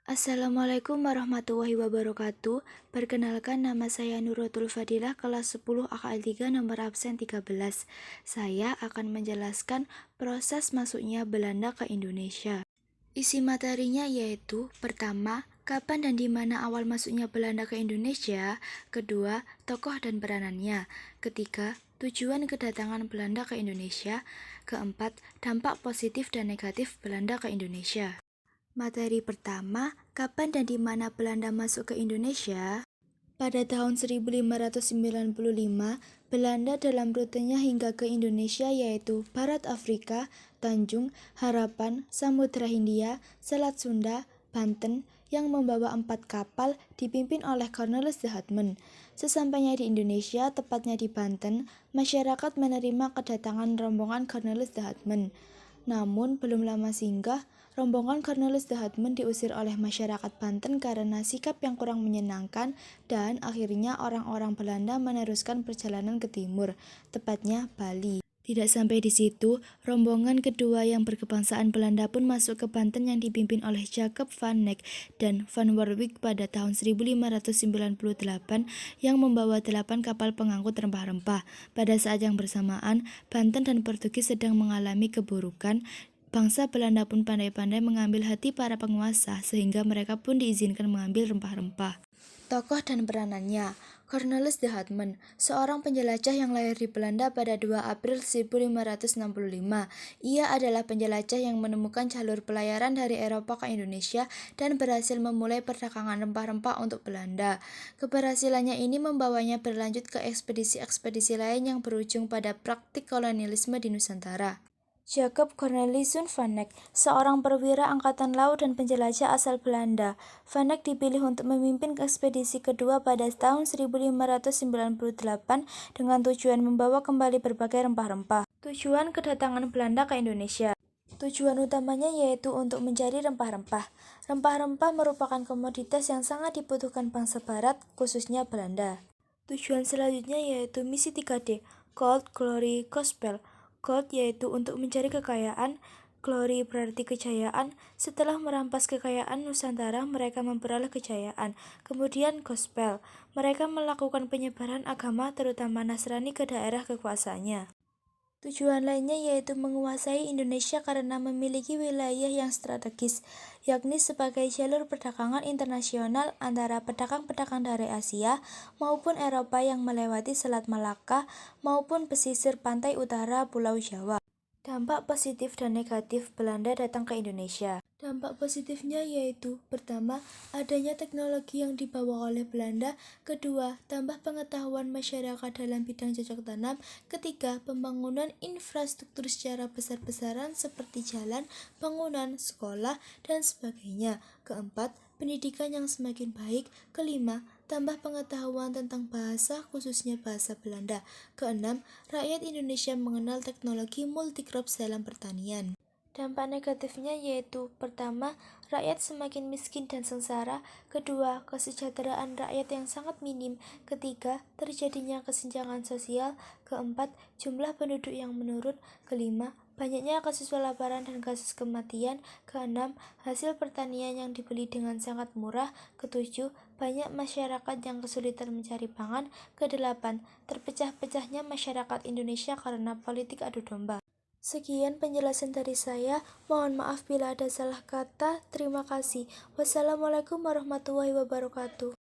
Assalamualaikum warahmatullahi wabarakatuh. Perkenalkan, nama saya Nuratul Fadilah, kelas 10 AKL 3 nomor absen 13. Saya akan menjelaskan proses masuknya Belanda ke Indonesia. Isi materinya yaitu: pertama, kapan dan di mana awal masuknya Belanda ke Indonesia; kedua, tokoh dan peranannya; ketiga, tujuan kedatangan Belanda ke Indonesia; keempat, dampak positif dan negatif Belanda ke Indonesia. Materi pertama, kapan dan di mana Belanda masuk ke Indonesia? Pada tahun 1595, Belanda dalam rutenya hingga ke Indonesia yaitu Barat Afrika, Tanjung, Harapan, Samudra Hindia, Selat Sunda, Banten, yang membawa 4 kapal dipimpin oleh Cornelis de Houtman. Sesampainya di Indonesia, tepatnya di Banten, masyarakat menerima kedatangan rombongan Cornelis de Houtman. Namun, belum lama singgah, rombongan Cornelis de Houtman diusir oleh masyarakat Banten karena sikap yang kurang menyenangkan, dan akhirnya orang-orang Belanda meneruskan perjalanan ke timur, tepatnya Bali. Tidak sampai di situ, rombongan kedua yang berkebangsaan Belanda pun masuk ke Banten yang dipimpin oleh Jacob van Eyck dan van Warwick pada tahun 1598 yang membawa 8 kapal pengangkut rempah-rempah. Pada saat yang bersamaan, Banten dan Portugis sedang mengalami keburukan. Bangsa Belanda pun pandai-pandai mengambil hati para penguasa sehingga mereka pun diizinkan mengambil rempah-rempah. Tokoh dan peranannya: Cornelis de Houtman, seorang penjelajah yang lahir di Belanda pada 2 April 1565. Ia adalah penjelajah yang menemukan jalur pelayaran dari Eropa ke Indonesia dan berhasil memulai perdagangan rempah-rempah untuk Belanda. Keberhasilannya ini membawanya berlanjut ke ekspedisi-ekspedisi lain yang berujung pada praktik kolonialisme di Nusantara. Jacob Corneliszoon van Eyck, seorang perwira angkatan laut dan penjelajah asal Belanda. Van Eyck dipilih untuk memimpin ekspedisi kedua pada tahun 1598 dengan tujuan membawa kembali berbagai rempah-rempah. Tujuan kedatangan Belanda ke Indonesia. Tujuan utamanya yaitu untuk mencari rempah-rempah. Rempah-rempah merupakan komoditas yang sangat dibutuhkan bangsa Barat, khususnya Belanda. Tujuan selanjutnya yaitu misi 3D, Gold, Glory, Gospel. Gold yaitu untuk mencari kekayaan, glory berarti kejayaan. Setelah merampas kekayaan Nusantara, mereka memperoleh kejayaan. Kemudian gospel, mereka melakukan penyebaran agama terutama Nasrani ke daerah kekuasaannya. Tujuan lainnya yaitu menguasai Indonesia karena memiliki wilayah yang strategis, yakni sebagai jalur perdagangan internasional antara pedagang-pedagang dari Asia maupun Eropa yang melewati Selat Malaka maupun pesisir pantai utara Pulau Jawa. Dampak positif dan negatif Belanda datang ke Indonesia. Dampak positifnya yaitu: pertama, adanya teknologi yang dibawa oleh Belanda; kedua, tambah pengetahuan masyarakat dalam bidang cocok tanam; ketiga, pembangunan infrastruktur secara besar-besaran seperti jalan, bangunan, sekolah, dan sebagainya; keempat, pendidikan yang semakin baik; kelima, tambah pengetahuan tentang bahasa, khususnya bahasa Belanda; keenam, rakyat Indonesia mengenal teknologi multicrops dalam pertanian. Dampak negatifnya yaitu: pertama, rakyat semakin miskin dan sengsara; kedua, kesejahteraan rakyat yang sangat minim; ketiga, terjadinya kesenjangan sosial; keempat, jumlah penduduk yang menurun; kelima, banyaknya kasus kelaparan dan kasus kematian; keenam, hasil pertanian yang dibeli dengan sangat murah; ketujuh, banyak masyarakat yang kesulitan mencari pangan; kedelapan, terpecah-pecahnya masyarakat Indonesia karena politik adu domba. Sekian penjelasan dari saya. Mohon maaf bila ada salah kata. Terima kasih. Wassalamualaikum warahmatullahi wabarakatuh.